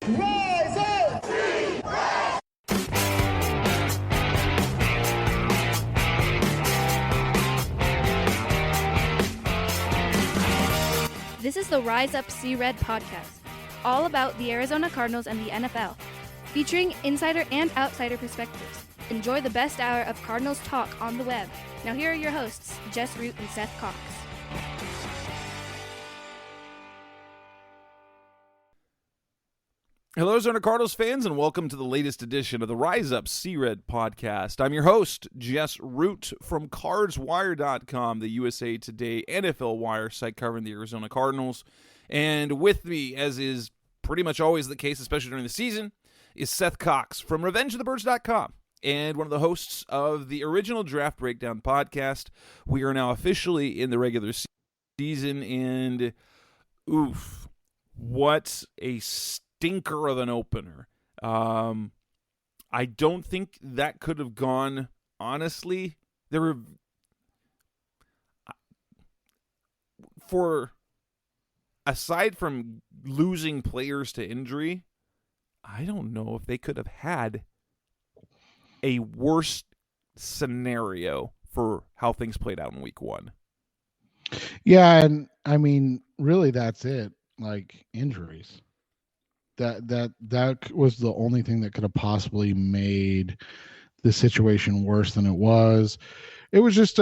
Rise up! This is the Rise Up See Red podcast, all about the Arizona Cardinals and the NFL, featuring insider and outsider perspectives. Enjoy the best hour of Cardinals talk on the web. Now here are your hosts, Jess Root and Seth Cox. Hello, Arizona Cardinals fans, and welcome to the latest edition of the Rise Up See Red podcast. I'm your host, Jess Root from CardsWire.com, the USA Today NFL Wire site covering the Arizona Cardinals. And with me, as is pretty much always the case, especially during the season, is Seth Cox from RevengeOfTheBirds.com and one of the hosts of the original Draft Breakdown podcast. We are now officially in the regular season, and oof, what a stinker of an opener. I don't think that could have gone, honestly. Aside from losing players to injury, I don't know if they could have had a worse scenario for how things played out in week one. Yeah, and I mean, really that's it. Like, injuries. That was the only thing that could have possibly made the situation worse than it was. It was just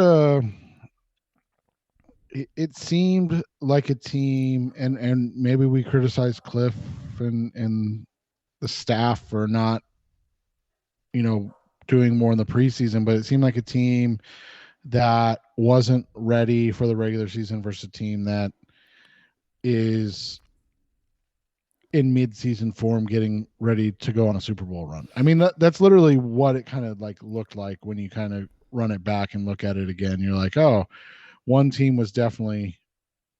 it seemed like a team, and maybe we criticized Cliff and the staff for not, doing more in the preseason, but it seemed like a team that wasn't ready for the regular season versus a team that is in mid-season form getting ready to go on a Super Bowl run. I mean, that's literally what it kind of like looked like when you kind of run it back and look at it again. You're like, oh, one team was definitely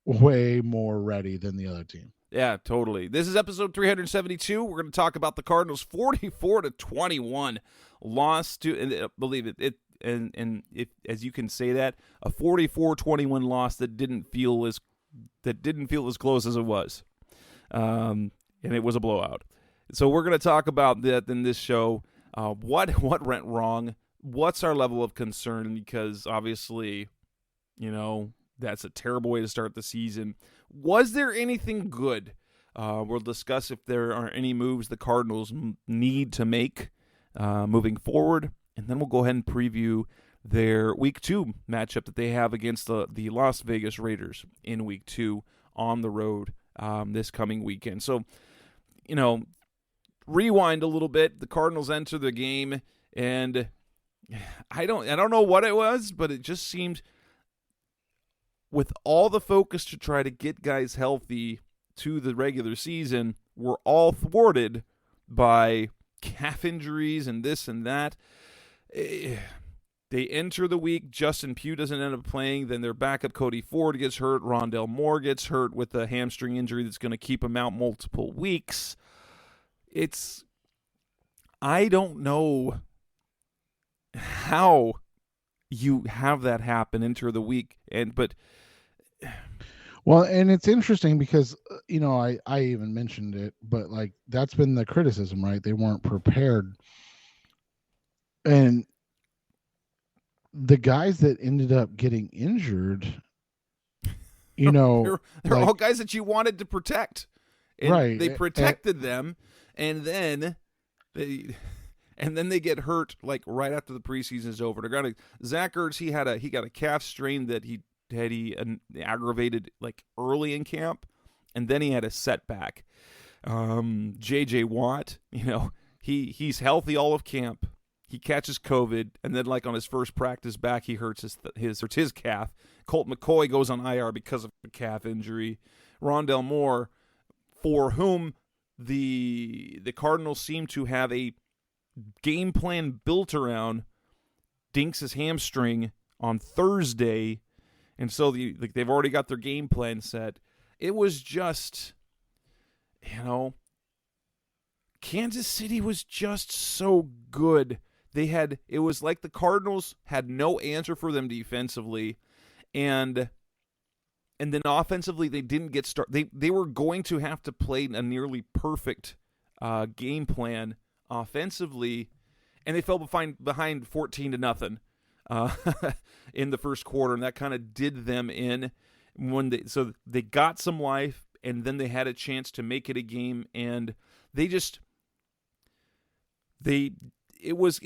way more ready than the other team. Yeah, totally. This is episode 372. We're going to talk about the Cardinals' 44-21 loss to, and believe it, and if, as you can say that, a 44-21 loss that didn't feel as close as it was. And it was a blowout. So we're going to talk about that in this show. What went wrong? What's our level of concern? Because obviously, that's a terrible way to start the season. Was there anything good? We'll discuss if there are any moves the Cardinals need to make moving forward. And then we'll go ahead and preview their Week 2 matchup that they have against the Las Vegas Raiders in Week 2 on the road this coming weekend. So, rewind a little bit. The Cardinals enter the game, and I don't know what it was, but it just seemed, with all the focus to try to get guys healthy to the regular season, we're all thwarted by calf injuries and this and that. They enter the week. Justin Pugh doesn't end up playing. Then their backup, Cody Ford, gets hurt. Rondell Moore gets hurt with a hamstring injury that's going to keep him out multiple weeks. I don't know how you have that happen, enter the week. Well, and it's interesting because, I even mentioned it, but like that's been the criticism, right? They weren't prepared. And the guys that ended up getting injured, they're all guys that you wanted to protect. And right. They protected them, and then they get hurt like right after the preseason is over. Zach Ertz, he got a calf strain that he aggravated like early in camp, and then he had a setback. J.J. Watt, he's healthy all of camp. He catches COVID, and then like on his first practice back, he hurts his calf. Colt McCoy goes on IR because of a calf injury. Rondell Moore, for whom the Cardinals seem to have a game plan built around, dinks his hamstring on Thursday, and so they've already got their game plan set. It was just, Kansas City was just so good. It was like the Cardinals had no answer for them defensively, and then offensively they didn't get started. They were going to have to play a nearly perfect game plan offensively, and they fell behind 14-0 in the first quarter, and that kind of did them in. So they got some life, and then they had a chance to make it a game, and it was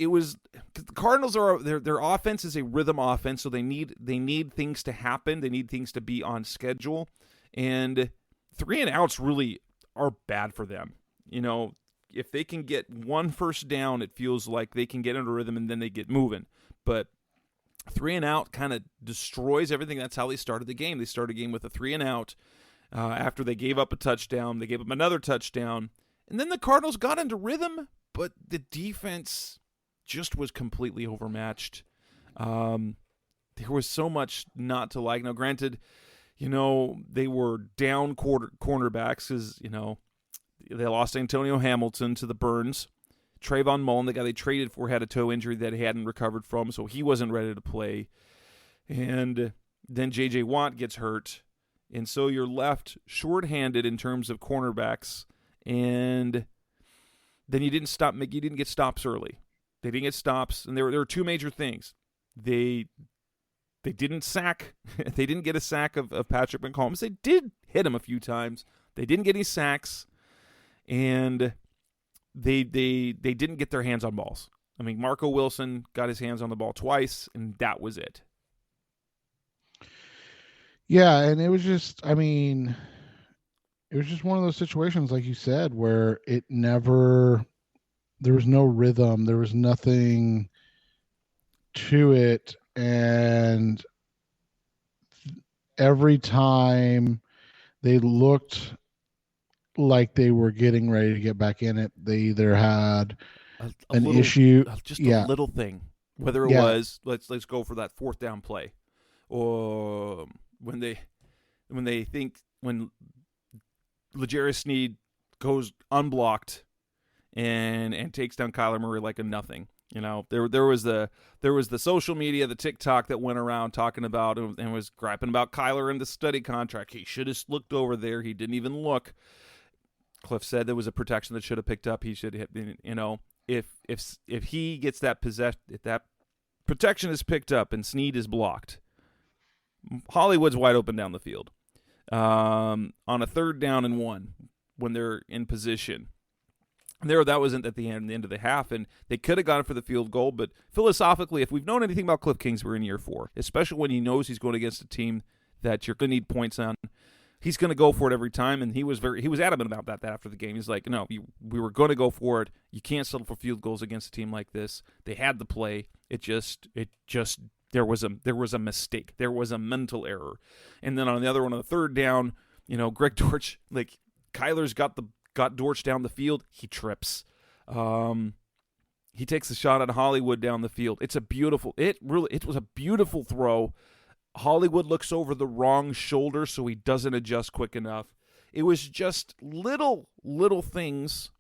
the Cardinals their offense is a rhythm offense, so they need things to happen, they need things to be on schedule, and 3-and-outs really are bad for them. If they can get one first down, it feels like they can get into rhythm and then they get moving. But 3-and-out kind of destroys everything. That's how they started the game. They started the game with a 3-and-out after they gave up a touchdown. They gave up another touchdown. And then the Cardinals got into rhythm, but the defense just was completely overmatched. There was so much not to like. Now, granted, they were down cornerbacks because, they lost Antonio Hamilton to the burns. Trayvon Mullen, the guy they traded for, had a toe injury that he hadn't recovered from, so he wasn't ready to play. And then J.J. Watt gets hurt. And so you're left shorthanded in terms of cornerbacks. And then you didn't get stops early. They didn't get stops, and there were two major things. They didn't sack. They didn't get a sack of Patrick McCollum. They did hit him a few times. They didn't get any sacks. And they didn't get their hands on balls. I mean, Marco Wilson got his hands on the ball twice, and that was it. Yeah, and it was just one of those situations, like you said, where there was no rhythm. There was nothing to it. And every time they looked like they were getting ready to get back in it, they either had a little thing, whether it was let's go for that fourth down play, or when L'Jarius Sneed goes unblocked and takes down Kyler Murray like a nothing. There was the social media, the TikTok that went around talking about and was griping about Kyler and the study contract. He should have looked over there. He didn't even look. Cliff said there was a protection that should have picked up. He should have, if he gets that if that protection is picked up and Sneed is blocked, Hollywood's wide open down the field. On a 3rd down and 1 when they're in position. That wasn't at the end of the half, and they could have gone for the field goal, but philosophically, if we've known anything about Cliff Kingsbury in year 4, especially when he knows he's going against a team that you're going to need points on, he's going to go for it every time, and he was adamant about that after the game. He's like, no, we were going to go for it. You can't settle for field goals against a team like this. They had the play. There was a mistake. There was a mental error. And then on the other one, on the 3rd down, Greg Dortch, like Kyler's got Dortch down the field. He trips. He takes a shot at Hollywood down the field. It was a beautiful throw. Hollywood looks over the wrong shoulder, so he doesn't adjust quick enough. It was just little things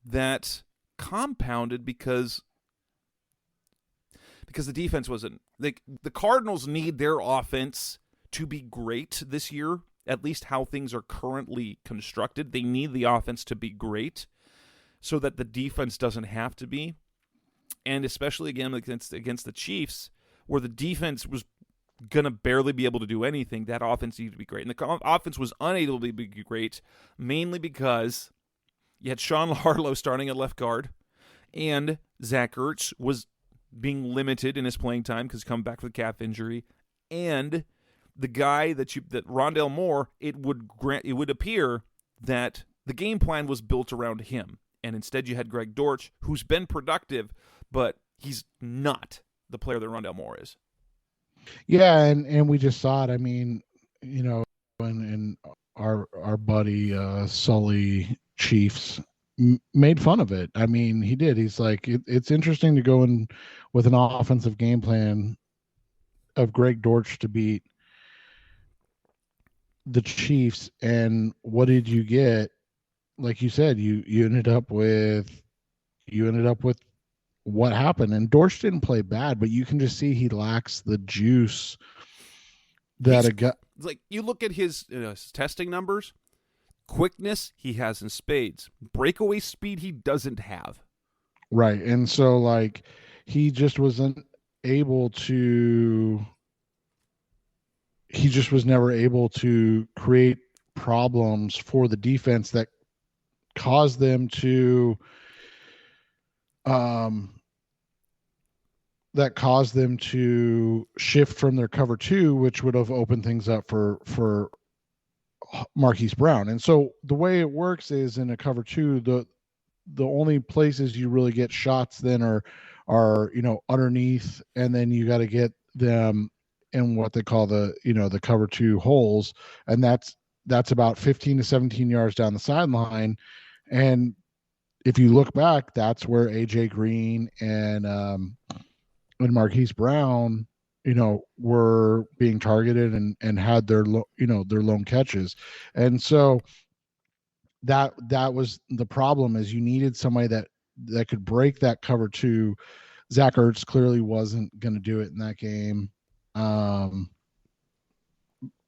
that compounded because the defense wasn't. The Cardinals need their offense to be great this year, at least how things are currently constructed. They need the offense to be great so that the defense doesn't have to be. And especially, again, against the Chiefs, where the defense was going to barely be able to do anything, that offense needed to be great. And the offense was unable to be great, mainly because you had Sean Harlow starting at left guard, and Zach Ertz was being limited in his playing time because he's come back with a calf injury, and the guy that Rondale Moore, it would appear that the game plan was built around him, and instead you had Greg Dortch, who's been productive, but he's not the player that Rondale Moore is. Yeah, and we just saw it. I mean, and our buddy Sully Chiefs made fun of it. I mean, he did. He's like, it's interesting to go in with an offensive game plan of Greg Dortch to beat the Chiefs, and what did you get? Like you said, you ended up with what happened. And Dortch didn't play bad, but you can just see he lacks the juice that a guy. Like, you look at his testing numbers, Quickness, he has in spades. Breakaway speed, he doesn't have. Right. And so, like, he just wasn't able to, he just was never able to create problems for the defense that caused them to, shift from their cover two, which would have opened things up for Marquise Brown. And so the way it works is in a cover two, the only places you really get shots then are underneath, and then you got to get them in what they call the the cover two holes, and that's about 15 to 17 yards down the sideline. And if you look back, that's where AJ Green and Marquise Brown were being targeted and had their their lone catches. And so that was the problem, is you needed somebody that could break that cover two. Zach Ertz clearly wasn't going to do it in that game,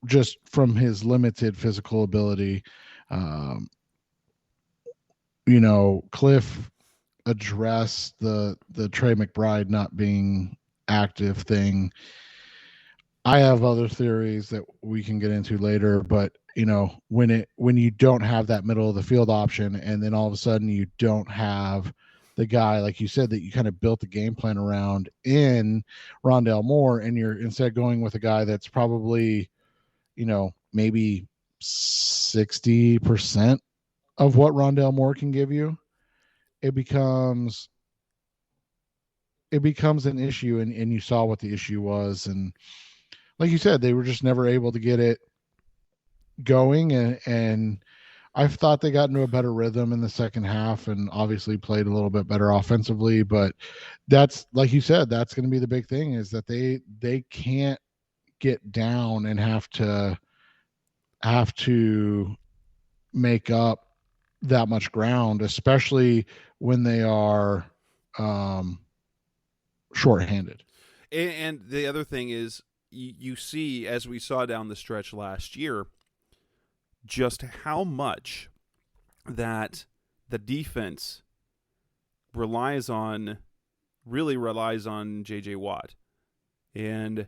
just from his limited physical ability. Cliff addressed the Trey McBride not being active thing. I have other theories that we can get into later, but when you don't have that middle of the field option, and then all of a sudden you don't have the guy, like you said, that you kind of built the game plan around in Rondale Moore, and you're instead going with a guy that's probably, maybe 60% of what Rondale Moore can give you, it becomes an issue. And you saw what the issue was. And like you said, they were just never able to get it going. And I thought they got into a better rhythm in the second half and obviously played a little bit better offensively. But that's, like you said, that's going to be the big thing, is that they can't get down and have to make up that much ground, especially when they are shorthanded. And the other thing is, you see, as we saw down the stretch last year, just how much that the defense relies on J.J. Watt. And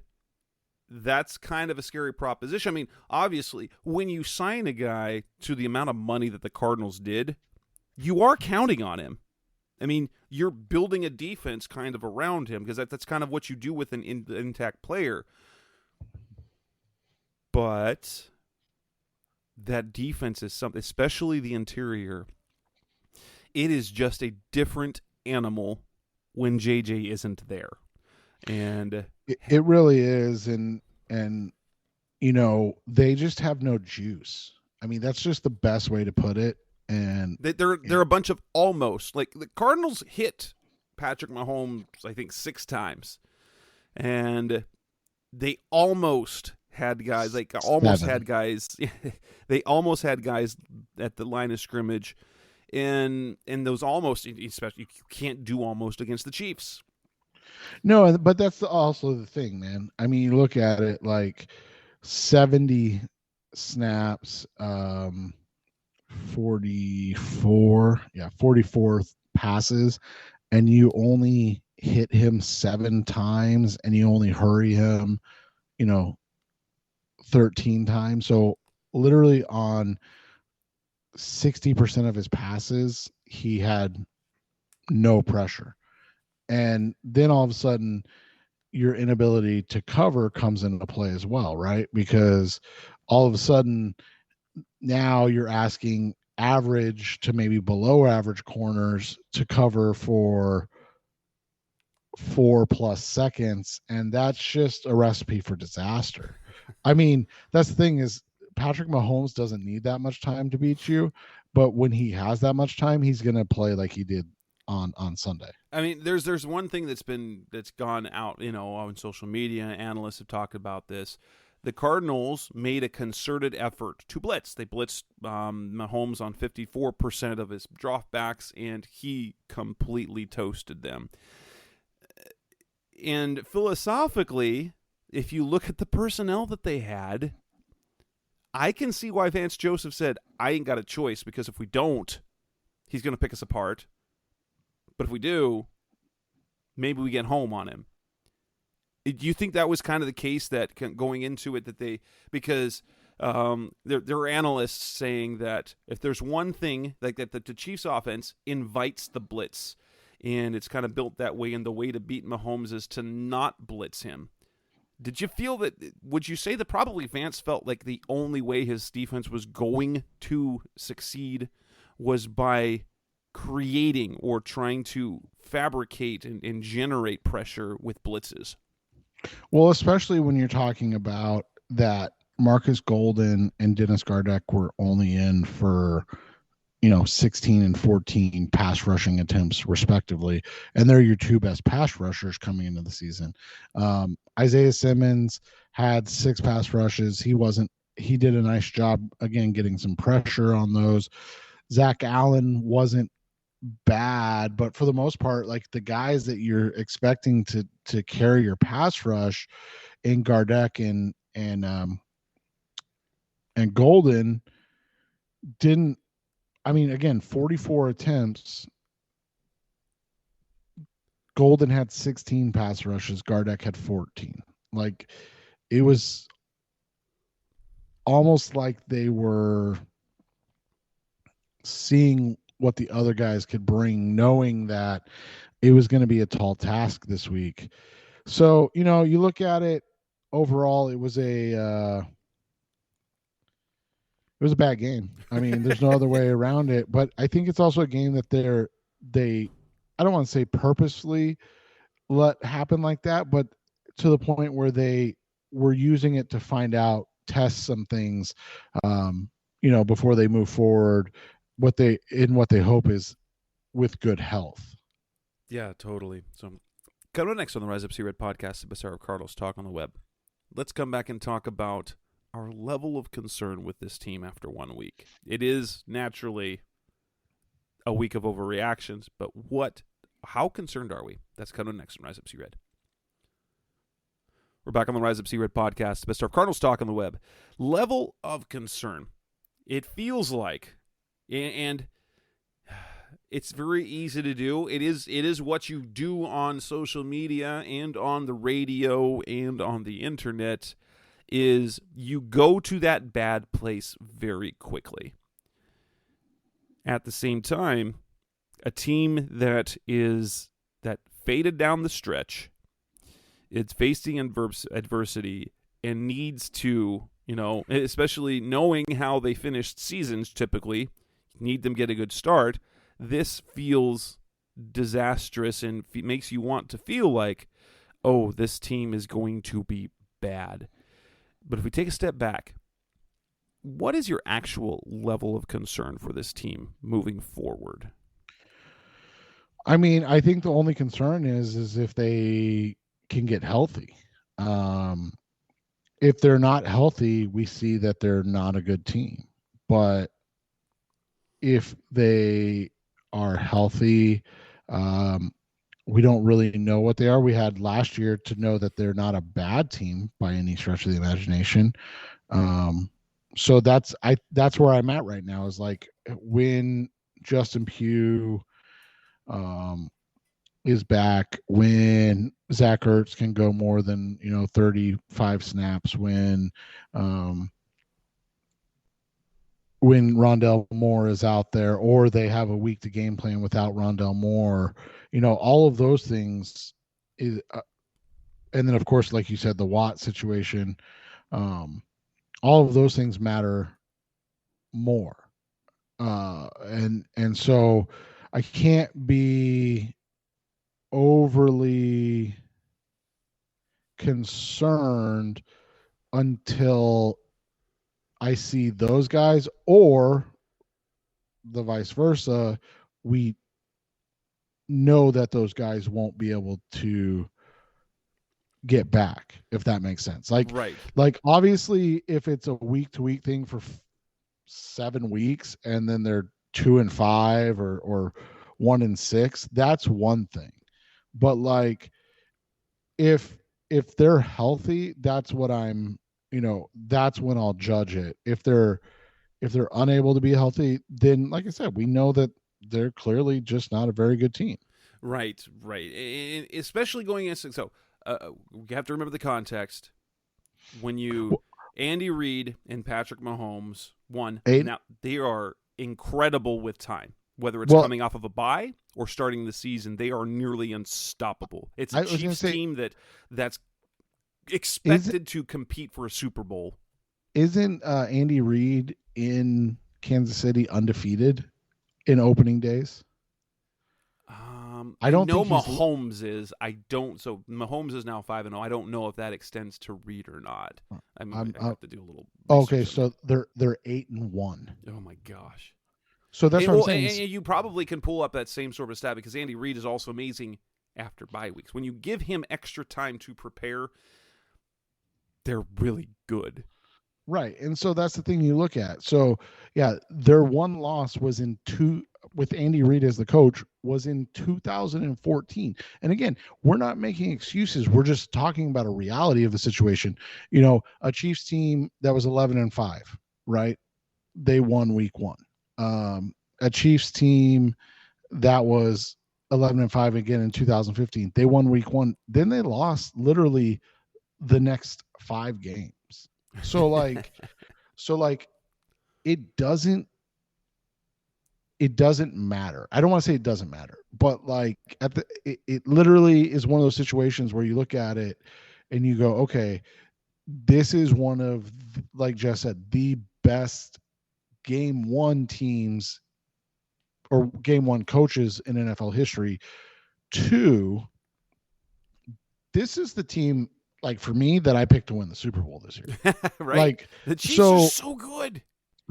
that's kind of a scary proposition. I mean, obviously, when you sign a guy to the amount of money that the Cardinals did, you are counting on him. I mean, you're building a defense kind of around him, because that's kind of what you do with an intact player. But that defense is something, especially the interior, it is just a different animal when JJ isn't there. And it really is. And they just have no juice. I mean, that's just the best way to put it. And they're a bunch of almost. Like, the Cardinals hit Patrick Mahomes, I think, 6 times. And they almost had guys, they almost had guys at the line of scrimmage. And those almost, especially, you can't do almost against the Chiefs. No, but that's also the thing, man. I mean, you look at it, like 70 snaps, 44 passes, and you only hit him 7 times, and you only hurry him, 13 times. So literally on 60% of his passes, he had no pressure. And then all of a sudden, your inability to cover comes into play as well, right? Because all of a sudden, now you're asking average to maybe below average corners to cover for 4+ seconds, and that's just a recipe for disaster. I mean, that's the thing, is Patrick Mahomes doesn't need that much time to beat you, but when he has that much time, he's going to play like he did on Sunday. I mean, there's one thing that's gone out, on social media. Analysts have talked about this. The Cardinals made a concerted effort to blitz. They blitzed Mahomes on 54% of his dropbacks, and he completely toasted them. And philosophically, if you look at the personnel that they had, I can see why Vance Joseph said, I ain't got a choice, because if we don't, he's going to pick us apart. But if we do, maybe we get home on him. Do you think that was kind of the case that going into it that because there are analysts saying that if there's one thing like that, the Chiefs offense invites the blitz, and it's kind of built that way, and the way to beat Mahomes is to not blitz him. Did you feel that, would you say that probably Vance felt like the only way his defense was going to succeed was by creating or trying to fabricate and generate pressure with blitzes? Well, especially when you're talking about that Marcus Golden and Dennis Gardeck were only in for, 16 and 14 pass rushing attempts respectively. And they're your two best pass rushers coming into the season. Isaiah Simmons had 6 pass rushes. He did a nice job, again, getting some pressure on those. Zach Allen wasn't bad, but for the most part, like the guys that you're expecting to carry your pass rush in Gardeck and Golden didn't. I mean, again, 44 attempts. Golden had 16 pass rushes. Gardeck had 14. Like, it was almost like they were seeing what the other guys could bring, knowing that it was going to be a tall task this week. So, you look at it overall, it was a bad game. I mean, there's no other way around it, but I think it's also a game that they I don't want to say purposely let happen like that, but to the point where they were using it to find out, test some things, before they move forward, what they hope is with good health. Yeah, totally. So coming up next on the Rise Up See Red podcast, the best hour of Cardinals talk on the web. Let's come back and talk about our level of concern with this team after 1 week. It is naturally a week of overreactions, but how concerned are we? That's coming next on Rise Up See Red. We're back on the Rise Up See Red podcast, the best hour of Cardinals talk on the web. Level of concern. It feels like, and it's very easy to do. It is what you do on social media and on the radio and on the internet, is you go to that bad place very quickly. At the same time, a team that faded down the stretch, it's facing adversity and needs to, especially knowing how they finished seasons typically, need them get a good start. This feels disastrous and makes you want to feel like, oh, this team is going to be bad. But if we take a step back, what is your actual level of concern for this team moving forward? I mean, I think the only concern is if they can get healthy. If they're not healthy, we see that they're not a good team. But if they are healthy, we don't really know what they are. We had last year to know that they're not a bad team by any stretch of the imagination. So that's where I'm at right now, is like when Justin Pugh is back, when Zach Ertz can go more than 35 snaps, when Rondell Moore is out there, or they have a week to game plan without Rondell Moore, all of those things is, and then of course, like you said, the Watt situation, all of those things matter more. And so I can't be overly concerned until I see those guys, or the vice versa. We know that those guys won't be able to get back, if that makes sense. Right. Like obviously, if it's a week-to-week thing for 7 weeks and then they're 2-5 or 1-6, that's one thing. But like if they're healthy, that's what I'm that's when I'll judge it. If they're unable to be healthy, then like I said, we know that they're clearly just not a very good team. Right. And especially going against, so we have to remember the context. When Andy Reid and Patrick Mahomes, now they are incredible with time. Whether it's coming off of a bye or starting the season, they are nearly unstoppable. It's a Chiefs team that's expected to compete for a Super Bowl. Isn't Andy Reid in Kansas City undefeated in opening days? I don't know Mahomes is. I don't. So Mahomes is now 5-0. I don't know if that extends to Reid or not. I have to do a little. Okay, so they're 8-1. Oh my gosh. So that's what I'm saying. And you probably can pull up that same sort of stat because Andy Reid is also amazing after bye weeks. When you give him extra time to prepare, they're really good. Right. And so that's the thing you look at. So, yeah, their one loss was with Andy Reid as the coach was in 2014. And again, we're not making excuses. We're just talking about a reality of the situation. A Chiefs team that was 11-5, right? They won week 1. A Chiefs team that was 11-5 again in 2015. They won week 1. Then they lost literally the next 5 games. So like it doesn't matter. I don't want to say it doesn't matter, but like it literally is one of those situations where you look at it and you go, okay, this is one of, like Jess said, the best game 1 teams or game 1 coaches in NFL history. 2, this is the team, like for me, that I picked to win the Super Bowl this year. Right. Like the Chiefs are so good.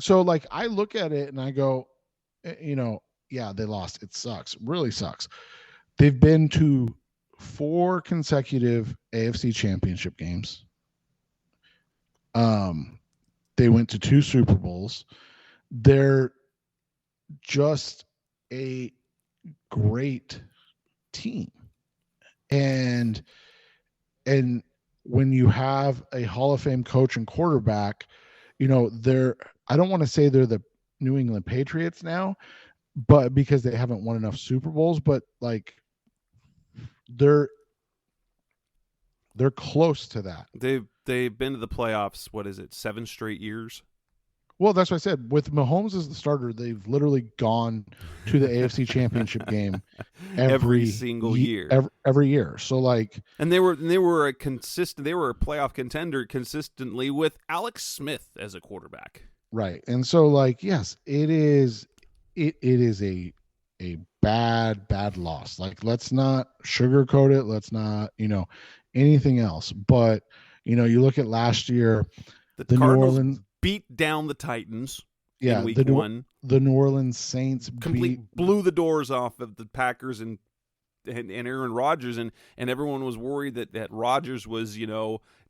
So like I look at it and I go, yeah, they lost. It sucks. It really sucks. They've been to 4 consecutive AFC championship games. They went to 2 Super Bowls. They're just a great team. And when you have a Hall of Fame coach and quarterback, I don't want to say they're the New England Patriots now, but because they haven't won enough Super Bowls, but like they're close to that. They've been to the playoffs, what is it, 7 straight years? Well, that's what I said. With Mahomes as the starter, they've literally gone to the AFC Championship game every single year. Every year. So like, and they were a playoff contender consistently with Alex Smith as a quarterback. Right. And so like, yes, it is a bad loss. Like, let's not sugarcoat it. Let's not, anything else. But, you look at last year, the Cardinals New Orleans beat down the Titans. Yeah, in week 1. The New Orleans Saints blew the doors off of the Packers and Aaron Rodgers, and everyone was worried that Rodgers was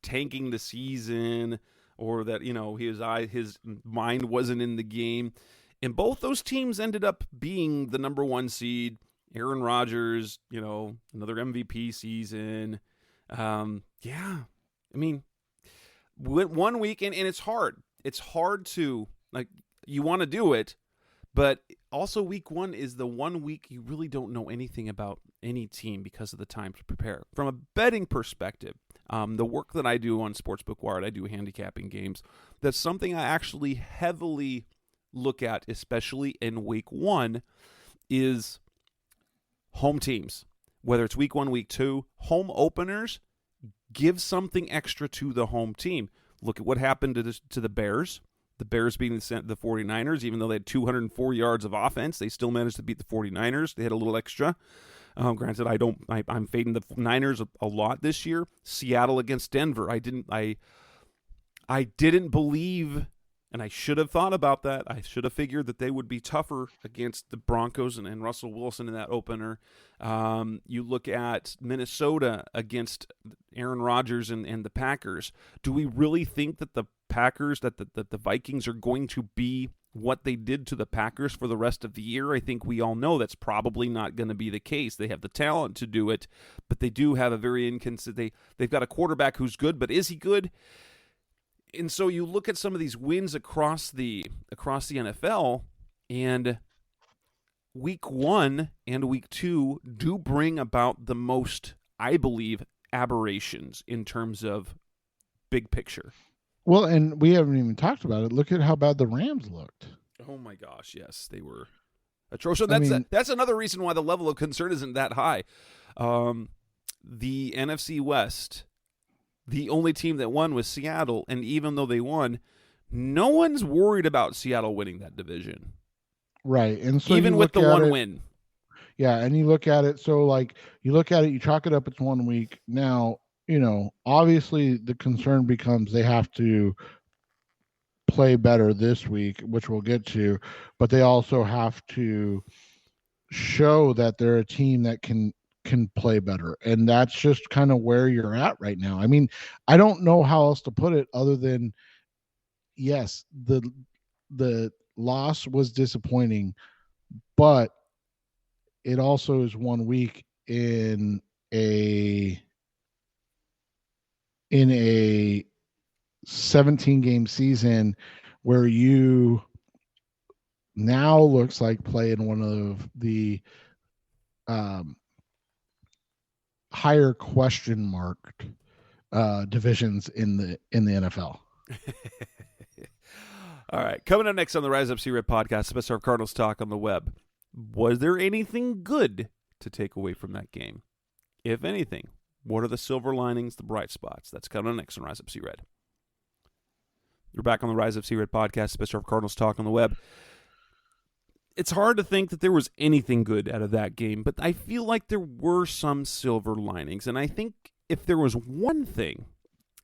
tanking the season, or that his mind wasn't in the game. And both those teams ended up being the number 1 seed. Aaron Rodgers, another MVP season. I mean, went 1 week and it's hard. It's hard to, like, you want to do it, but also week 1 is the 1 week you really don't know anything about any team because of the time to prepare. From a betting perspective, the work that I do on Sportsbook Wired, I do handicapping games. That's something I actually heavily look at, especially in week 1, is home teams. Whether it's week 1, week 2, home openers give something extra to the home team. Look at what happened to the Bears. The Bears beating the 49ers, even though they had 204 yards of offense, they still managed to beat the 49ers. They had a little extra. Granted, I'm fading the Niners a lot this year. Seattle against Denver. I didn't believe, and I should have thought about that. I should have figured that they would be tougher against the Broncos and Russell Wilson in that opener. You look at Minnesota against Aaron Rodgers and the Packers. Do we really think that the Packers, that the Vikings are going to be what they did to the Packers for the rest of the year? I think we all know that's probably not going to be the case. They have the talent to do it, but they do have a very inconsistent. They've got a quarterback who's good, but is he good? And so you look at some of these wins across the NFL, and week 1 and week 2 do bring about the most, I believe, aberrations in terms of big picture. Well, and we haven't even talked about it. Look at how bad the Rams looked. Oh my gosh, yes, they were atrocious. That's another reason why the level of concern isn't that high. The NFC West, the only team that won was Seattle, and even though they won, no one's worried about Seattle winning that division. Right. And so even with the one win. Yeah, and you look at it, so like you look at it, you chalk it up, it's 1 week. Now, obviously the concern becomes they have to play better this week, which we'll get to, but they also have to show that they're a team that can play better. And that's just kind of where you're at right now. I mean, I don't know how else to put it other than, yes, the loss was disappointing, but it also is 1 week in a 17-game season where you now looks like playing one of the higher question marked divisions in the NFL. All right, coming up next on the Rise Up See Red podcast, special Cardinals talk on the web. Was there anything good to take away from that game? If anything, what are the silver linings, the bright spots? That's coming up next on Rise Up See Red. You're back on the Rise Up See Red podcast, special Cardinals talk on the web. It's hard to think that there was anything good out of that game, but I feel like there were some silver linings. And I think if there was one thing,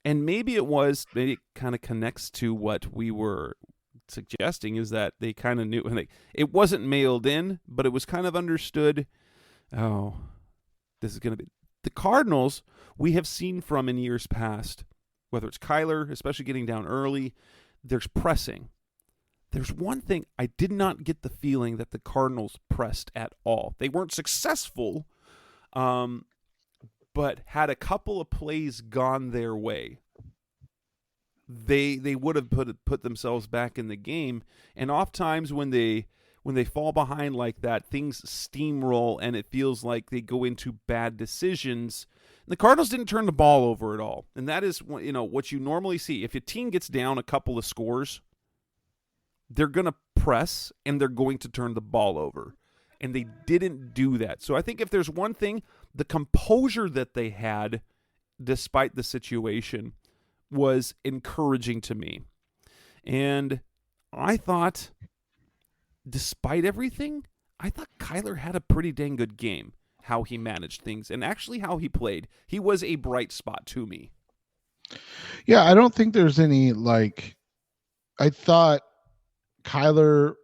and maybe it kind of connects to what we were suggesting, is that they kind of knew, it wasn't mailed in, but it was kind of understood, this is going to be the Cardinals we have seen from in years past, whether it's Kyler, especially getting down early, there's pressing. There's one thing, I did not get the feeling that the Cardinals pressed at all. They weren't successful, but had a couple of plays gone their way, they would have put themselves back in the game. And oftentimes when they fall behind like that, things steamroll and it feels like they go into bad decisions. The Cardinals didn't turn the ball over at all, and that is what you normally see. If a team gets down a couple of scores, they're going to press and they're going to turn the ball over. And they didn't do that. So I think if there's one thing, the composure that they had despite the situation was encouraging to me. And I thought, despite everything, I thought Kyler had a pretty dang good game, how he managed things and actually how he played. He was a bright spot to me. Yeah, I don't think there's any, I thought Kyler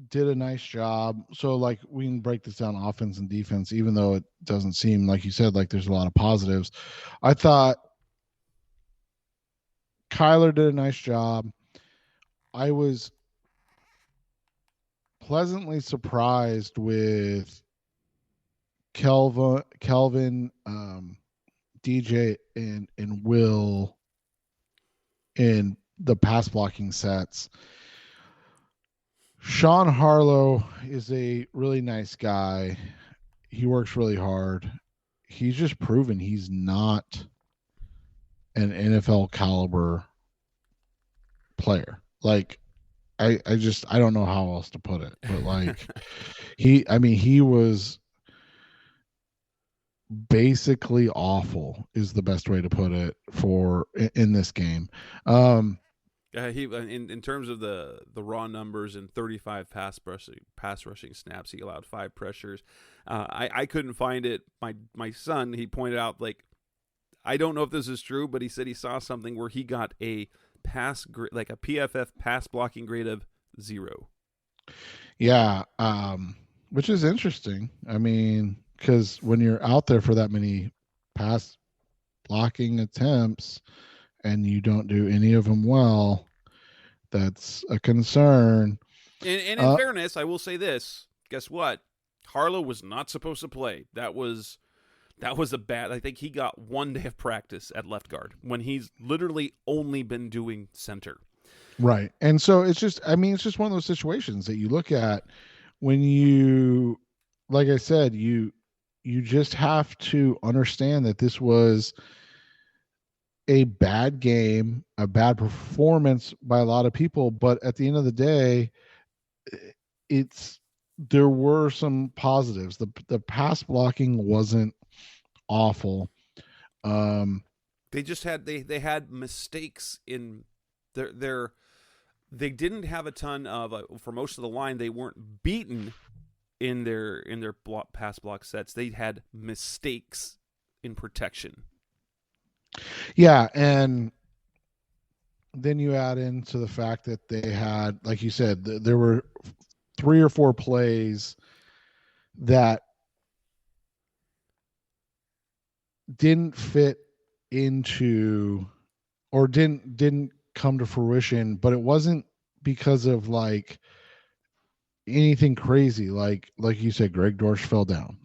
did a nice job. So we can break this down offense and defense, even though it doesn't seem, like you said, like there's a lot of positives. I thought Kyler did a nice job. I was pleasantly surprised with Kelvin, DJ, and Will in the pass blocking sets. Sean Harlow is a really nice guy. He works really hard. He's just proven he's not an NFL caliber player. I don't know how else to put it, but he was basically awful is the best way to put it in this game. He in terms of the raw numbers and 35 pass rushing snaps, he allowed 5 pressures. I couldn't find it. My son, he pointed out, I don't know if this is true, but he said he saw something where he got a pass a PFF pass blocking grade of 0. Yeah, which is interesting. I mean, because when you're out there for that many pass blocking attempts and you don't do any of them well, that's a concern. And in fairness, I will say this. Guess what? Harlow was not supposed to play. That was That was a bad. I think he got 1 day of practice at left guard when he's literally only been doing center. Right. And so it's just one of those situations that you look at when you, like I said, you just have to understand that this was a bad game, a bad performance by a lot of people, but at the end of the day, there were some positives. The pass blocking wasn't awful. They just had they had mistakes in their they didn't have a ton of for most of the line. They weren't beaten in their pass block sets. They had mistakes in protection. Yeah, and then you add into the fact that they had, like you said, there were 3 or 4 plays that didn't fit into or didn't come to fruition, but it wasn't because of like anything crazy. Like you said, Greg Dortch fell down.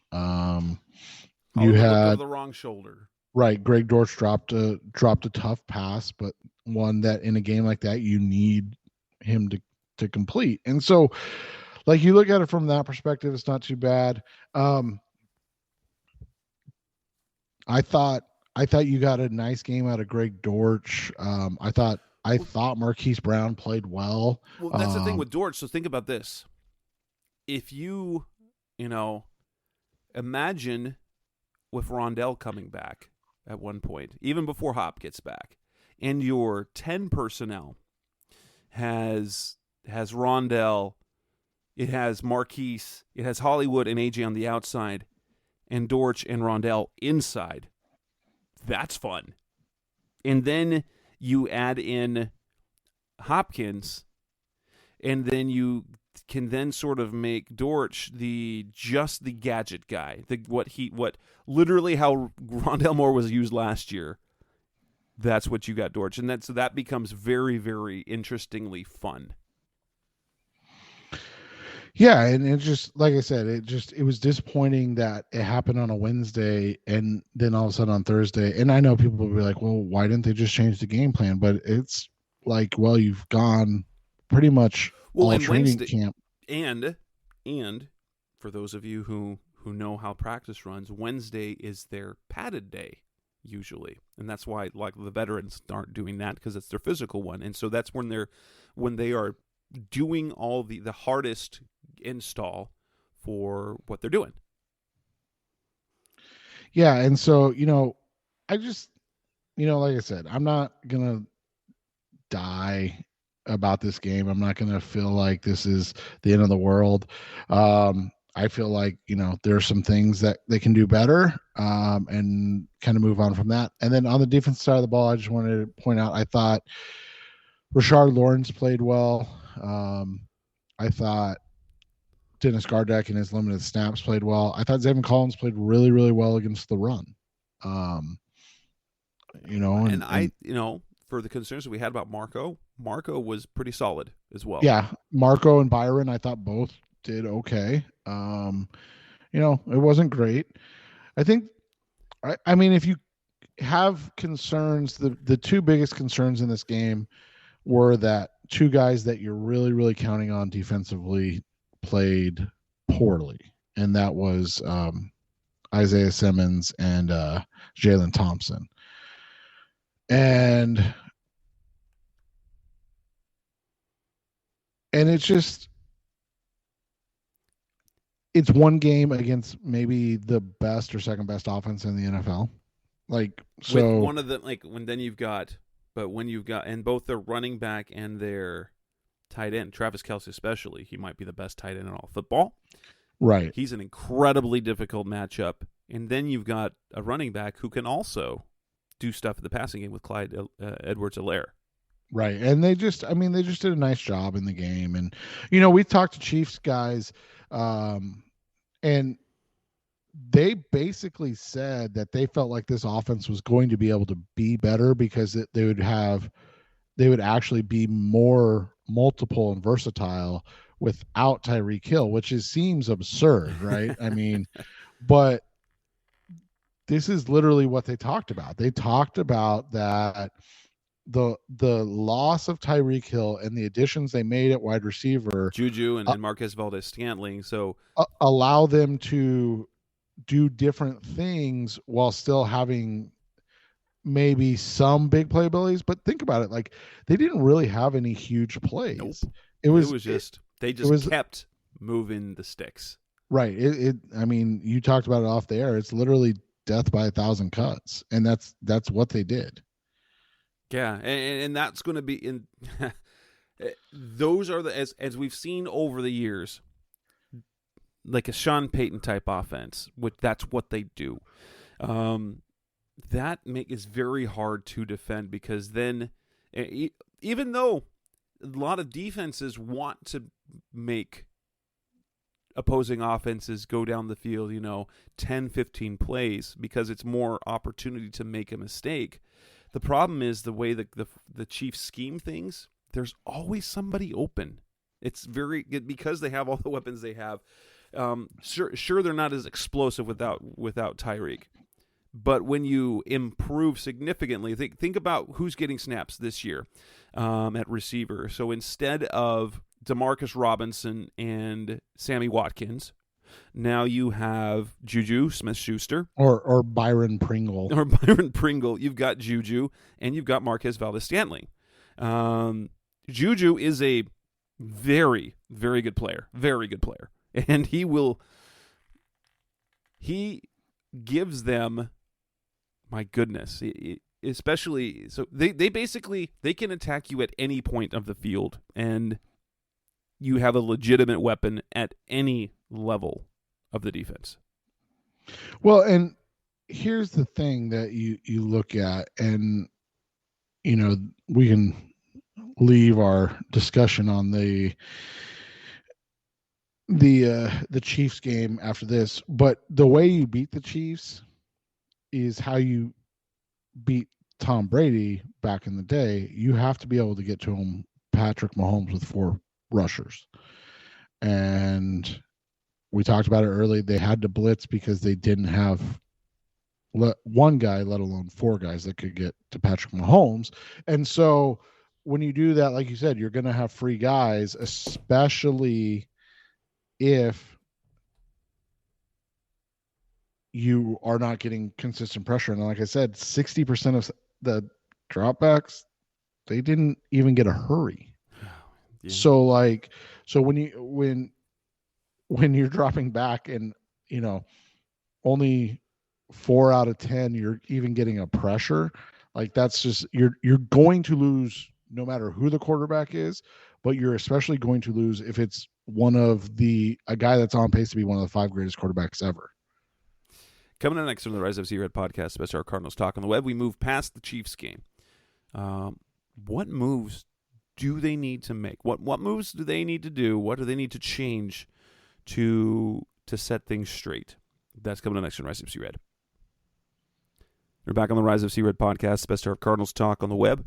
You had the wrong shoulder. Right, Greg Dortch dropped a tough pass, but one that in a game like that you need him to complete. And so, like, you look at it from that perspective, it's not too bad. I thought you got a nice game out of Greg Dortch. I thought Marquise Brown played well. Well, that's the thing with Dortch. So think about this: if you imagine with Rondell coming back at one point, even before Hop gets back, and your 10 personnel has Rondell, it has Marquise, it has Hollywood and AJ on the outside, and Dortch and Rondell inside. That's fun. And then you add in Hopkins, and then you can then sort of make Dortch the gadget guy, what literally how Rondell Moore was used last year. That's what you got, Dortch, and so that becomes very, very interestingly fun. Yeah, and it just, like I said, it was disappointing that it happened on a Wednesday and then all of a sudden on Thursday. And I know people will be like, well, why didn't they just change the game plan? But it's like, well, you've gone pretty much all training camp. And for those of you who know how practice runs, Wednesday is their padded day usually. And that's why like the veterans aren't doing that, because it's their physical one. And so that's when they are doing all the hardest install for what they're doing. Yeah, and so, I just, like I said, I'm not going to die about this game. I'm not going to feel like this is the end of the world. I feel like, there are some things that they can do better, and kind of move on from that. And then on the defense side of the ball, I just wanted to point out, I thought Rashard Lawrence played well. I thought Dennis Gardeck in his limited snaps played well. I thought Zayvon Collins played really, really well against the run. For the concerns that we had about Marco was pretty solid as well. Yeah, Marco and Byron, I thought both did okay. It wasn't great. I think, I mean, if you have concerns, the 2 biggest concerns in this game were that 2 guys that you're really, really counting on defensively played poorly, and that was Isaiah Simmons and Jalen Thompson. And it's one game against maybe the best or second best offense in the NFL. Like, so with one of the, like, when you've got and both their running back and their tight end, Travis Kelce especially, he might be the best tight end in all football. Right. He's an incredibly difficult matchup. And then you've got a running back who can also do stuff in the passing game with Clyde Edwards-Helaire. Right. And they just did a nice job in the game. And, we talked to Chiefs guys, and they basically said that they felt like this offense was going to be able to be better because they would actually be more multiple and versatile without Tyreek Hill, which seems absurd, right? I mean, but this is literally what they talked about. They talked about that the loss of Tyreek Hill and the additions they made at wide receiver, Juju and Marquez Valdez-Scantling. So allow them to do different things while still having maybe some big playabilities. But think about it, like they didn't really have any huge plays. Nope. They just kept moving the sticks. Right. I mean, you talked about it off the air. It's literally death by 1,000 cuts, and that's what they did. Yeah, and that's going to be in. Those are as we've seen over the years, like a Sean Payton type offense. That's what they do. That is very hard to defend because then, even though a lot of defenses want to make opposing offenses go down the field, 10, 15 plays because it's more opportunity to make a mistake. The problem is the way the Chiefs scheme things. There's always somebody open. It's because they have all the weapons they have. Sure, they're not as explosive without Tyreek, but when you improve significantly, think about who's getting snaps this year at receiver. So instead of Demarcus Robinson and Sammy Watkins, now you have Juju Smith-Schuster. Or Byron Pringle. You've got Juju, and you've got Marquez Valdez-Scantling. Juju is a very, very good player. Very good player. And he gives them, my goodness, especially, so they basically, they can attack you at any point of the field, and you have a legitimate weapon at any level of the defense. Well, and here's the thing that you look at, and we can leave our discussion on the Chiefs game after this, but the way you beat the Chiefs is how you beat Tom Brady back in the day. You have to be able to get to him, Patrick Mahomes, with 4 rushers. And we talked about it early. They had to blitz because they didn't have one guy, let alone 4 guys that could get to Patrick Mahomes. And so when you do that, like you said, you're going to have free guys, especially if you are not getting consistent pressure. And like I said, 60% of the dropbacks, they didn't even get a hurry. Yeah. So when you're dropping back and only 4 out of 10 you're even getting a pressure, like that's just you're going to lose no matter who the quarterback is, but you're especially going to lose if it's a guy that's on pace to be one of the 5 greatest quarterbacks ever. Coming up next from the Rise of C-Red podcast, Special Cardinals Talk on the Web, we move past the Chiefs game. What moves do they need to make? What moves do they need to do? What do they need to change to set things straight? That's coming up next on Rise of C-Red. We're back on the Rise of C-Red podcast, Special Cardinals Talk on the Web.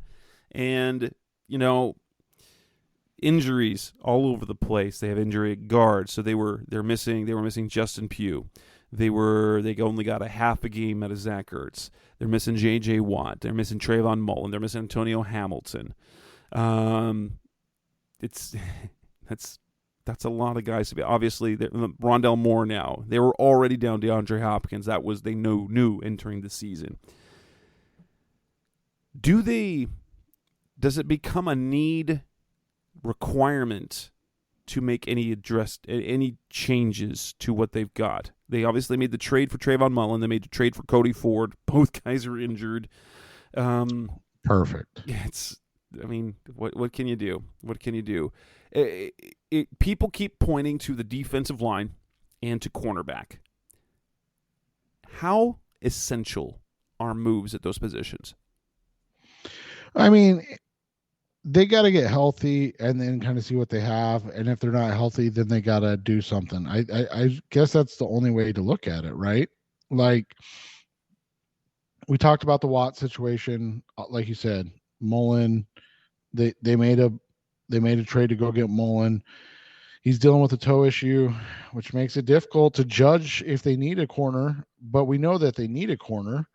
And, injuries all over the place. They have injury at guard, so they were missing Justin Pugh. They only got a half a game out of Zach Ertz. They're missing J.J. Watt. They're missing Trayvon Mullen. They're missing Antonio Hamilton. That's a lot of guys to be. Obviously, Rondell Moore now. They were already down DeAndre Hopkins. That was they knew entering the season. Does it become a need requirement to make any changes to what they've got? They obviously made the trade for Trayvon Mullen. They made the trade for Cody Ford. Both guys are injured. Perfect. What can you do? What can you do? People keep pointing to the defensive line and to cornerback. How essential are moves at those positions? I mean, they got to get healthy and then kind of see what they have. And if they're not healthy, then they got to do something. I guess that's the only way to look at it, right? Like we talked about the Watt situation. Like you said, Mullen, they made a trade to go get Mullen. He's dealing with a toe issue, which makes it difficult to judge if they need a corner, but we know that they need a corner.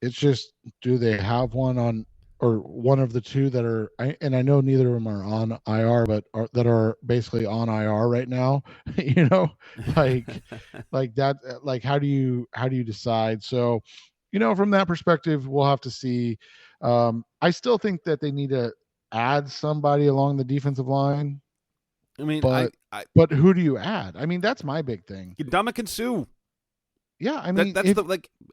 It's just, do they have one on, or one of the two that are, and I know neither of them are on IR, but that are basically on IR right now, like, like that, like, how do you decide? So, from that perspective, we'll have to see. I still think that they need to add somebody along the defensive line, I mean, but who do you add? I mean, that's my big thing. Ndamukong Suh. Yeah, I mean, that's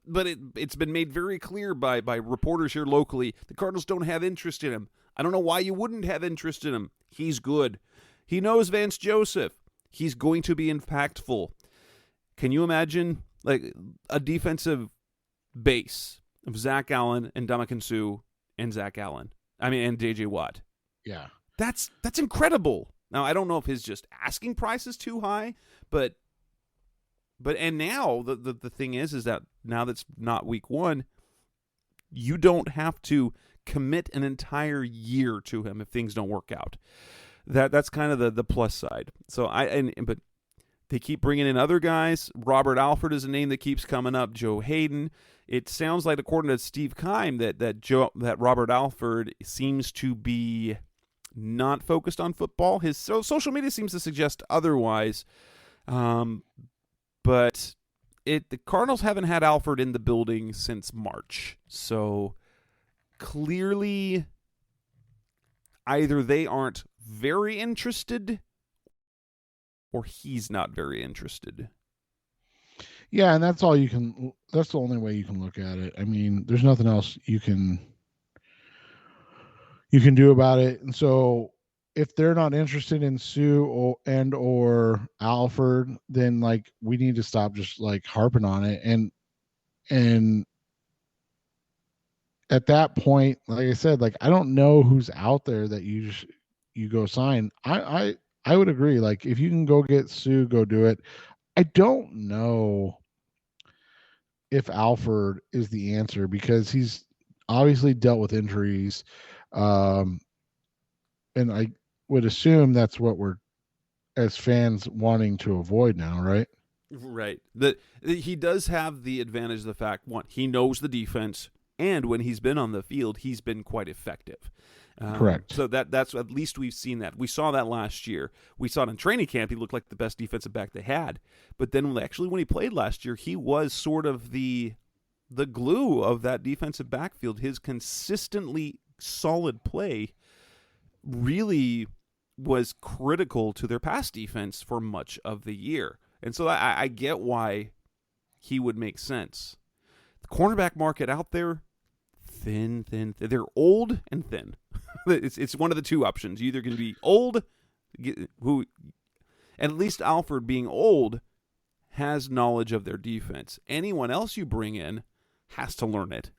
but it's been made very clear by reporters here locally. The Cardinals don't have interest in him. I don't know why you wouldn't have interest in him. He's good. He knows Vance Joseph. He's going to be impactful. Can you imagine like a defensive base of Zach Allen and Ndamukong Suh and Zach Allen? I mean, and J.J. Watt. Yeah, that's incredible. Now I don't know if his just asking price is too high, but and now the thing is that now that's not week one, you don't have to commit an entire year to him if things don't work out. That's kind of the plus side. So but they keep bringing in other guys. Robert Alford is a name that keeps coming up. Joe Hayden. It sounds like, according to Steve Keim, that Robert Alford seems to be not focused on football. His social media seems to suggest otherwise. But the Cardinals haven't had Alford in the building since March. So clearly either they aren't very interested or he's not very interested. Yeah, and that's the only way you can look at it. I mean, there's nothing else you can do about it. And so if they're not interested in Suh or Alford, then like we need to stop just like harping on it. And at that point, like I said, like I don't know who's out there that you go sign. I would agree. Like if you can go get Suh, go do it. I don't know if Alford is the answer because he's obviously dealt with injuries. And I would assume that's what we're, as fans, wanting to avoid now, right? Right. He does have the advantage of the fact, one, he knows the defense, and when he's been on the field, he's been quite effective. Correct. So that's at least we've seen that. We saw that last year. We saw it in training camp. He looked like the best defensive back they had. But then when he played last year, he was sort of the glue of that defensive backfield. His consistently solid play really was critical to their pass defense for much of the year. And so I get why he would make sense. The cornerback market out there, thin. They're old and thin. It's one of the two options. You're either going to be old, and at least Alford being old has knowledge of their defense. Anyone else you bring in has to learn it.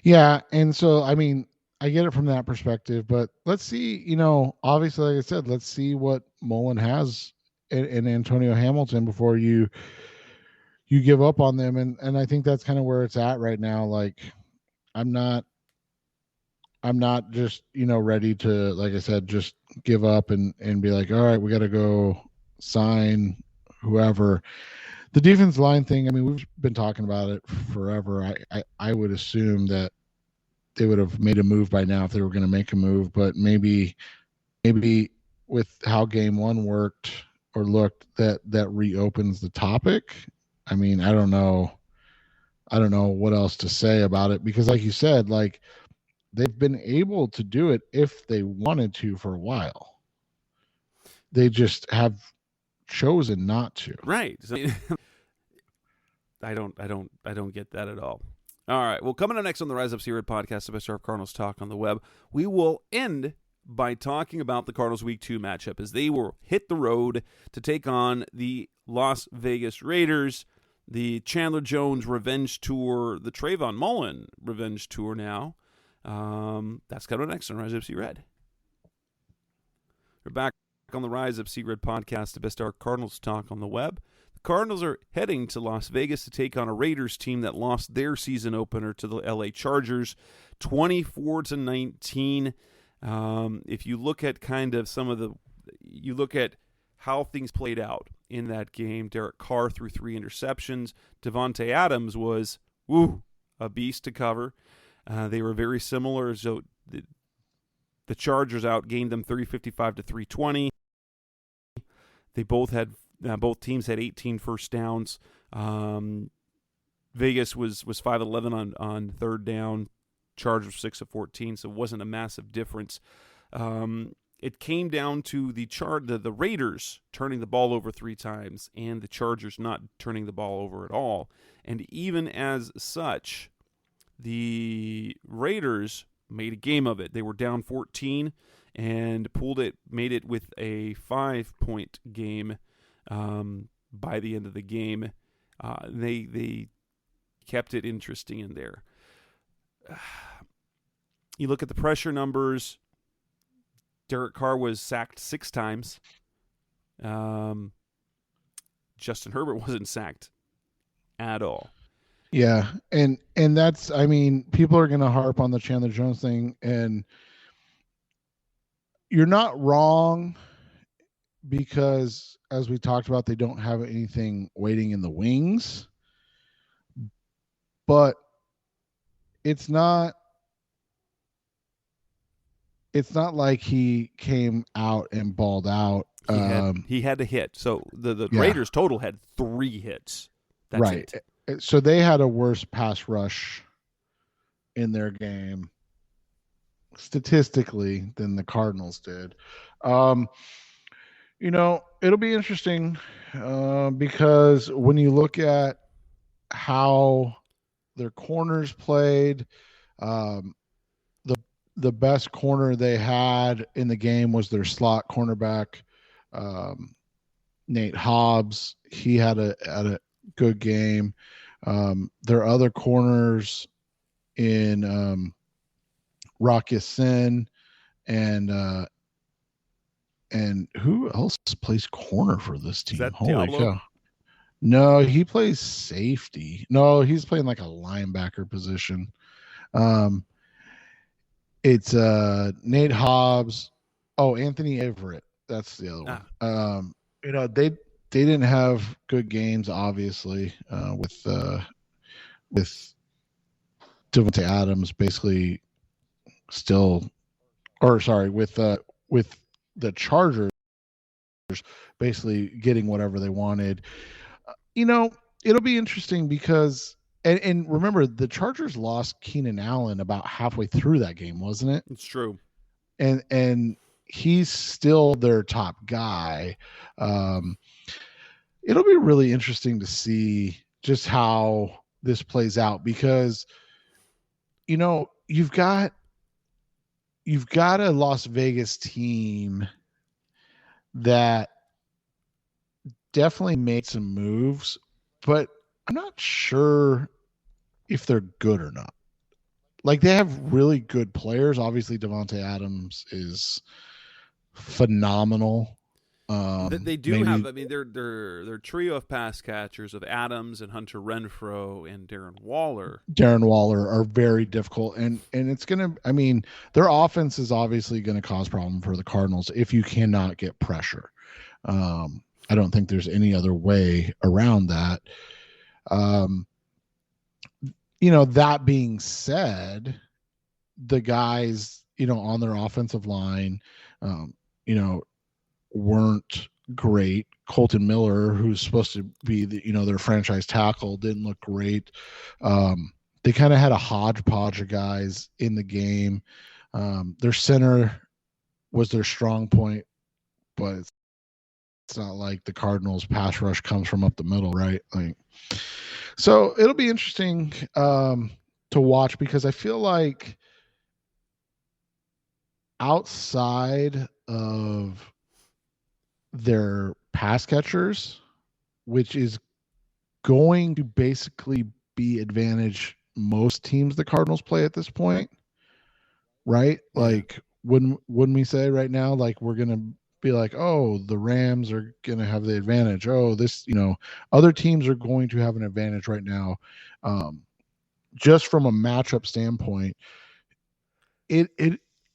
Yeah, and so I mean, I get it from that perspective, but let's see, obviously, like I said, let's see what Mullen has in Antonio Hamilton before you give up on them. And I think that's kind of where it's at right now. Like, I'm not just, ready to, like I said, just give up and be like, all right, we got to go sign whoever. The defense line thing, I mean, we've been talking about it forever. I would assume that they would have made a move by now if they were going to make a move, but maybe with how game one worked or looked, that reopens the topic. I mean, I don't know what else to say about it because, like you said, like they've been able to do it if they wanted to for a while. They just have chosen not to. Right. So, I don't get that at all. All right. Well, coming up next on the Rise Up See Red podcast, the best of Cardinals talk on the web, we will end by talking about the Cardinals Week 2 matchup as they will hit the road to take on the Las Vegas Raiders, the Chandler Jones Revenge Tour, the Trayvon Mullen Revenge Tour now. That's coming up next on Rise Up See Red. We're back on the Rise Up See Red podcast, the best of Cardinals talk on the web. The Cardinals are heading to Las Vegas to take on a Raiders team that lost their season opener to the LA Chargers 24-19. If you look at kind of some of the you look at how things played out in that game. Derek Carr threw 3 interceptions. Devontae Adams was a beast to cover. They were very similar. So the Chargers outgained them 355 to 320. They both teams had 18 first downs. Vegas was 5-11 on third down. Chargers 6 of 14, so it wasn't a massive difference. It came down to the Raiders turning the ball over 3 times and the Chargers not turning the ball over at all. And even as such, the Raiders made a game of it. They were down 14 and made it with a 5-point game by the end of the game. They kept it interesting in there. You look at the pressure numbers. Derek Carr was sacked 6 times. Justin Herbert wasn't sacked at all. Yeah, and that's, I mean, people are going to harp on the Chandler Jones thing, and you're not wrong, because as we talked about, they don't have anything waiting in the wings. But it's not like he came out and balled out. He had to hit. So the Raiders total had 3 hits. That's right. It. So they had a worse pass rush in their game statistically than the Cardinals did. It'll be interesting because when you look at how their corners played, the best corner they had in the game was their slot cornerback, Nate Hobbs. He had a good game. Their other corners in Rock Ya-Sin and who else plays corner for this team? Is that Holy Diablo? cow. No, he plays safety. No, he's playing like a linebacker position. It's Nate Hobbs. Oh, Anthony Everett. That's the other one. They didn't have good games, obviously, with Devontae Adams basically with the Chargers basically getting whatever they wanted. It'll be interesting because and remember, the Chargers lost Keenan Allen about halfway through that game, wasn't it? It's true. And he's still their top guy. It'll be really interesting to see just how this plays out because, you've got a Las Vegas team that definitely made some moves, but I'm not sure if they're good or not. Like, they have really good players. Obviously, Devontae Adams is phenomenal. They do have. I mean, their trio of pass catchers of Adams and Hunter Renfrow and Darren Waller are very difficult, and it's gonna. I mean, their offense is obviously going to cause problem for the Cardinals if you cannot get pressure. I don't think there's any other way around that. That being said, the guys, on their offensive line, weren't great. Colton Miller, who's supposed to be their franchise tackle, didn't look great. They kind of had a hodgepodge of guys in the game. Their center was their strong point, but it's not like the Cardinals pass rush comes from up the middle, right? So it'll be interesting to watch because I feel like outside of their pass catchers, which is going to basically be advantage most teams the Cardinals play at this point, right? Like, wouldn't we say right now, like, we're going to be like, oh, the Rams are going to have the advantage. Oh, other teams are going to have an advantage right now. Just from a matchup standpoint,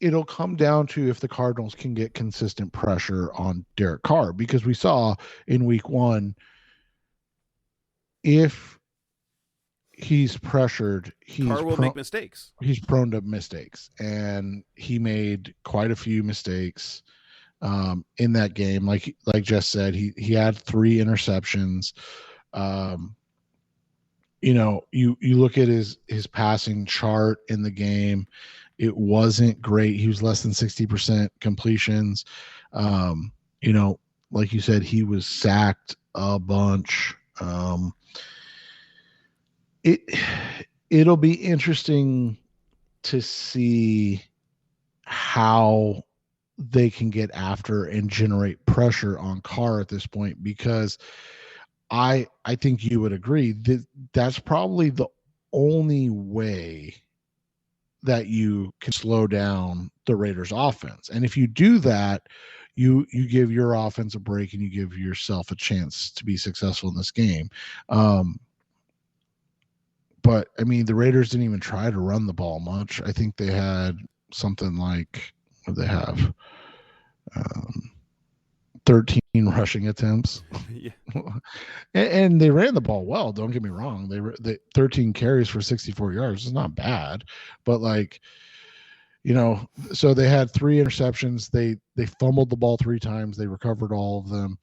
it'll come down to if the Cardinals can get consistent pressure on Derek Carr, because we saw in week 1, if he's pressured, Carr will make mistakes. He's prone to mistakes, and he made quite a few mistakes in that game. Like Jess said, he had 3 interceptions. You look at his passing chart in the game, it wasn't great. He was less than 60% completions. Like you said, he was sacked a bunch. It'll be interesting to see how they can get after and generate pressure on Carr at this point, because I think you would agree that that's probably the only way that you can slow down the Raiders offense. And if you do that, you give your offense a break and you give yourself a chance to be successful in this game. But I mean, the Raiders didn't even try to run the ball much. I think they had something like, what did they have? 13 rushing attempts. Yeah. And they ran the ball well. Don't get me wrong. They 13 carries for 64 yards is not bad, but so they had 3 interceptions. They fumbled the ball 3 times. They recovered all of them.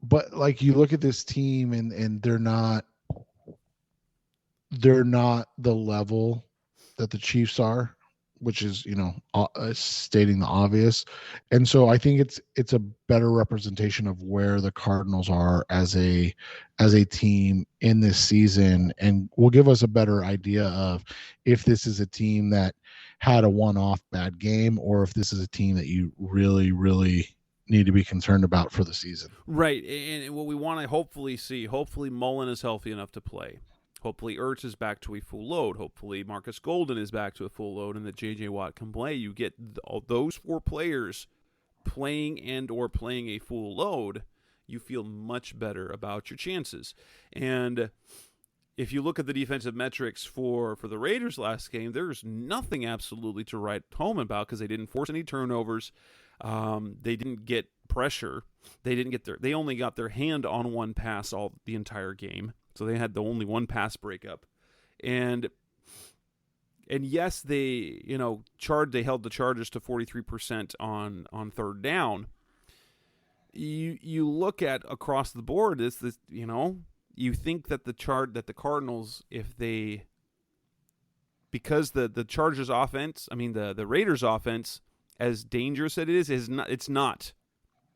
But like, you look at this team and they're not the level that the Chiefs are, which is, stating the obvious. And so I think it's a better representation of where the Cardinals are as a team in this season, and will give us a better idea of if this is a team that had a one-off bad game, or if this is a team that you really, really need to be concerned about for the season. Right. And what we want to hopefully Mullen is healthy enough to play. Hopefully Ertz is back to a full load. Hopefully Marcus Golden is back to a full load, and that J.J. Watt can play. You get those 4 players playing or playing a full load, you feel much better about your chances. And if you look at the defensive metrics for the Raiders last game, there's nothing absolutely to write home about, because they didn't force any turnovers. They didn't get pressure. They only got their hand on 1 pass the entire game. So they had the only 1 pass breakup. And yes, they held the Chargers to 43% on 3rd down. You look at across the board, you think that the Cardinals, because the Chargers offense, the Raiders offense, as dangerous as it is not.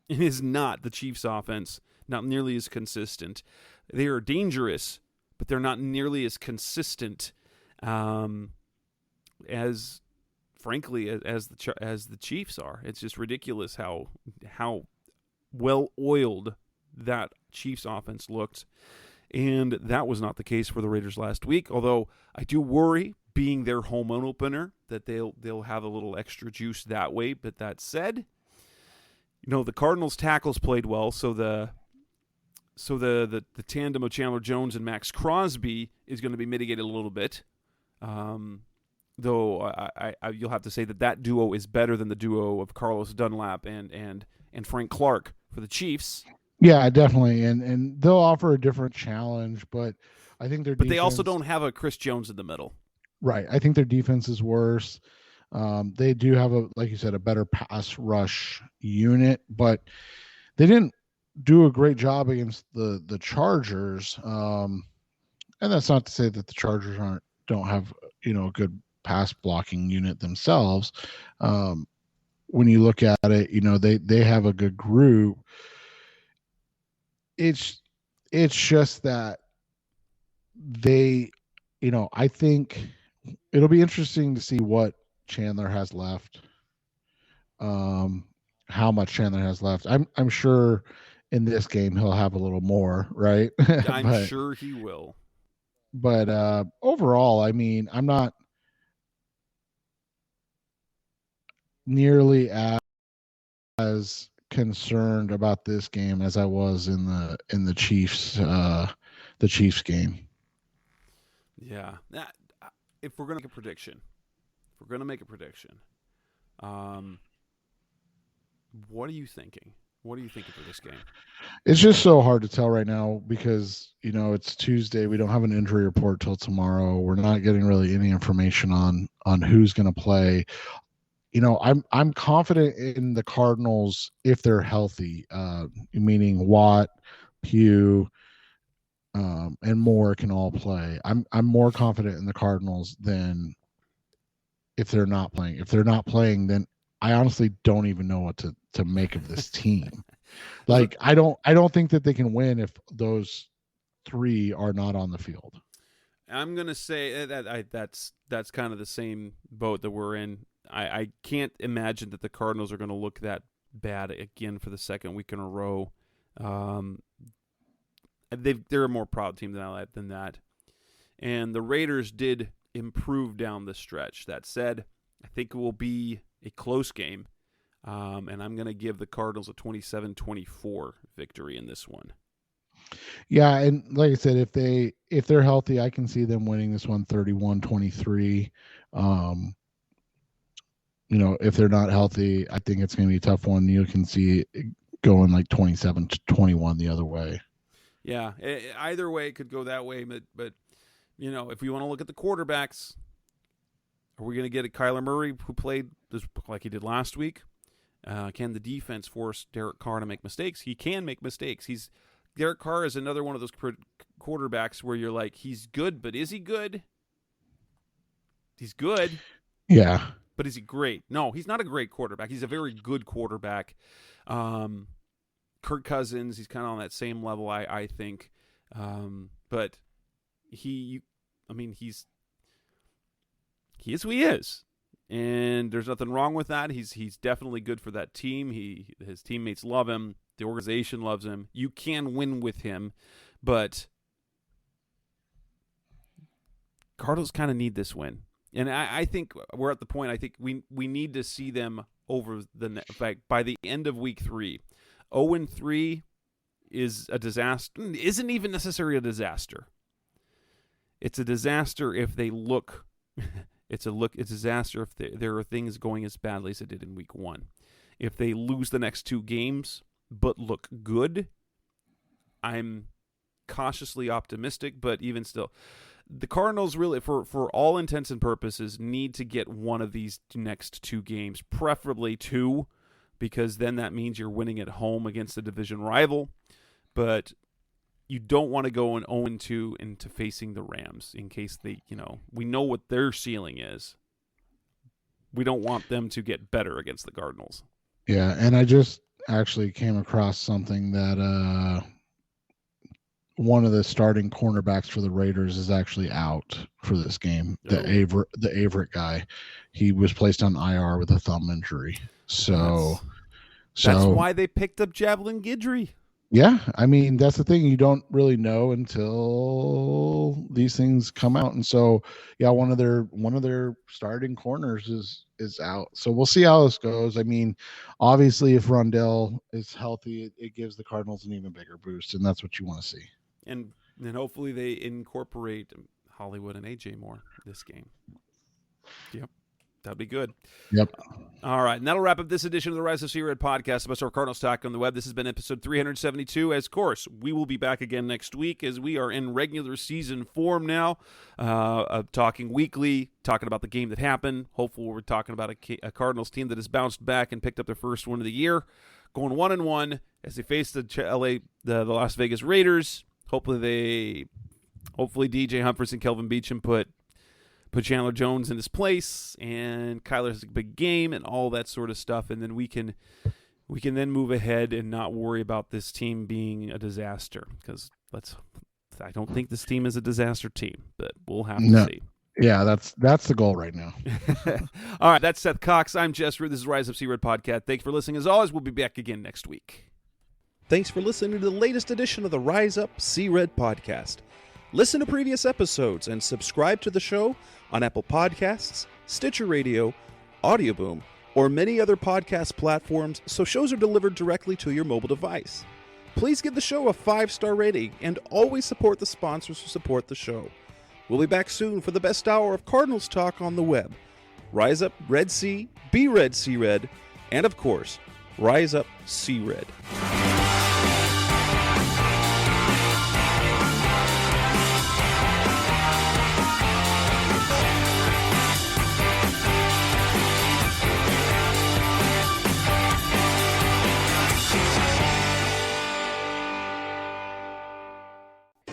It is not the Chiefs offense, not nearly as consistent. They are dangerous, but they're not nearly as consistent as the Chiefs are. It's just ridiculous how well oiled that Chiefs offense looked, and that was not the case for the Raiders last week. Although I do worry, being their home opener, that they'll have a little extra juice that way. But that said, the Cardinals tackles played well, so the tandem of Chandler Jones and Max Crosby is going to be mitigated a little bit. Though you'll have to say that duo is better than the duo of Carlos Dunlap and Frank Clark for the Chiefs. Yeah, definitely, and they'll offer a different challenge, but I think their defense, they also don't have a Chris Jones in the middle. Right. I think their defense is worse. They do have like you said, a better pass rush unit, but they didn't do a great job against the Chargers. And that's not to say that the Chargers don't have a good pass blocking unit themselves. When you look at it, they have a good group. It's just that I think it'll be interesting to see what Chandler has left. How much Chandler has left. I'm sure in this game he'll have a little more, right? I'm sure he will. But overall, I'm not nearly as concerned about this game as I was in the Chiefs game. Yeah. if we're going to make a prediction, what are you thinking? What are you thinking for this game? It's just so hard to tell right now because, it's Tuesday. We don't have an injury report till tomorrow. We're not getting really any information on who's going to play. I'm confident in the Cardinals if they're healthy, meaning Watt, Pugh, and Moore can all play. I'm more confident in the Cardinals than if they're not playing. If they're not playing, then I honestly don't even know what to make of this team. Like I don't think that they can win if those three are not on the field. I'm gonna say that's kind of the same boat that we're in. I can't imagine that the Cardinals are going to look that bad again for the second week in a row. They're a more proud team than that. And the Raiders did improve down the stretch. That said, I think it will be a close game. And I'm going to give the Cardinals a 27-24 victory in this one. Yeah, and like I said, if they're healthy, I can see them winning this one 31-23. If they're not healthy, I think it's going to be a tough one. You can see it going like 27-21 the other way. Yeah, either way it could go that way. But if we want to look at the quarterbacks, are we going to get a Kyler Murray who played like he did last week? Can the defense force Derek Carr to make mistakes? He can make mistakes. Derek Carr is another one of those quarterbacks where you're like, he's good, but is he good? He's good. Yeah. But is he great? No, he's not a great quarterback. He's a very good quarterback. Kirk Cousins, he's kind of on that same level, I think. But he is who he is. And there's nothing wrong with that. He's definitely good for that team. His teammates love him. The organization loves him. You can win with him, but Cardinals kind of need this win. And I think we're at the point. I think we need to see them over by the end of week 3. 0-3 is a disaster. Isn't even necessarily a disaster. It's a disaster if they look. It's a disaster if there are things going as badly as it did in week 1. If they lose the next 2 games but look good, I'm cautiously optimistic. But even still, the Cardinals really, for all intents and purposes, need to get one of these next 2 games, preferably 2, because then that means you're winning at home against a division rival. But you don't want to go an 0-2 into facing the Rams in case we know what their ceiling is. We don't want them to get better against the Cardinals. Yeah, and I just actually came across something that one of the starting cornerbacks for the Raiders is actually out for this game. The Averett guy, he was placed on IR with a thumb injury. So that's why they picked up Javelin Guidry. Yeah, I mean, that's the thing. You don't really know until these things come out. And so, yeah, one of their starting corners is out. So we'll see how this goes. I mean, obviously, if Rondell is healthy, it gives the Cardinals an even bigger boost, and that's what you want to see. And hopefully they incorporate Hollywood and AJ Moore this game. Yep. That'd be good. Yep. All right, and that'll wrap up this edition of the Rise of C-Red podcast about our Cardinals talk on the web. This has been episode 372. As of course, we will be back again next week as we are in regular season form now, talking weekly, talking about the game that happened. Hopefully, we're talking about a Cardinals team that has bounced back and picked up their first win of the year, going 1-1 as they face the Las Vegas Raiders. Hopefully, DJ Humphries and Kelvin Beachum put Chandler Jones in his place, and Kyler has a big game and all that sort of stuff, and then we can then move ahead and not worry about this team being a disaster, because I don't think this team is a disaster team, but we'll have to see. Yeah, that's the goal right now. All right, that's Seth Cox. I'm Jess Root. This is Rise Up C-Red Podcast. Thanks for listening. As always, we'll be back again next week. Thanks for listening to the latest edition of the Rise Up C-Red Podcast. Listen to previous episodes and subscribe to the show on Apple Podcasts, Stitcher Radio, Audioboom, or many other podcast platforms so shows are delivered directly to your mobile device. Please give the show a 5-star rating and always support the sponsors who support the show. We'll be back soon for the best hour of Cardinals talk on the web. Rise up, Red Sea, be Red, see Red, and of course, rise up, see Red.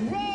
Run!